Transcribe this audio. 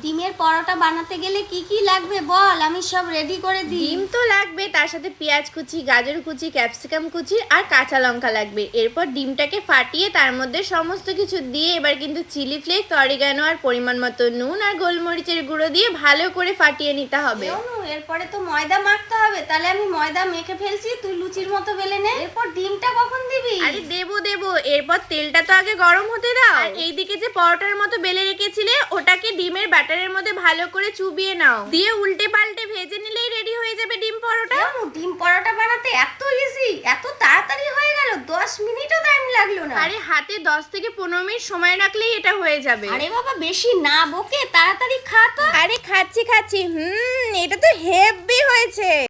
ডিমের পরোটা বানাতে গেলে কি কি লাগবে বল, আমি সব রেডি করে দিই। ডিম তো লাগবে, তার সাথে পেঁয়াজ কুচি, গাজর কুচি, ক্যাপসিকাম কুচি আর কাঁচা লঙ্কা লাগবে। এরপর ডিমটাকে ফাটিয়ে তার মধ্যে সমস্ত কিছু দিয়ে এবার কিন্তু চিলি ফ্লেক্স, অরিগানো আর পরিমাণ মতো নুন আর গোলমরিচের গুঁড়ো দিয়ে ভালো করে ফাটিয়ে নিতে হবে। এরপরে তো ময়দা মাখতে হবে, তাহলে আমি ময়দা মেখে ফেলছি, তুই লুচির মতো বেলে নে। এরপর ডিমটা কখন দিবি? আরে দেবো, এরপর তেলটা তো আগে গরম হতে দাও। আর এইদিকে যে পরোটার মতো বেলে রেখেছিলে ওটাকে ডিমের ব্যাটারের মধ্যে ভালো করে চুবিয়ে নাও, দিয়ে উল্টে পাল্টে ভেজে নিলেই রেডি হয়ে যাবে ডিম পরোটা। ডিম পরোটা বানাতে এত ইজি, এত তাড়াতাড়ি হয়ে গেল, 10 মিনিটও টাইম লাগলো না। আরে হাতে 10 থেকে 15 মিনিট সময় রাখলেই এটা হয়ে যাবে। আরে বাবা বেশি না বকে তাড়াতাড়ি খা তো। আরে খাচ্ছি, এটা তো হেভি হয়েছে।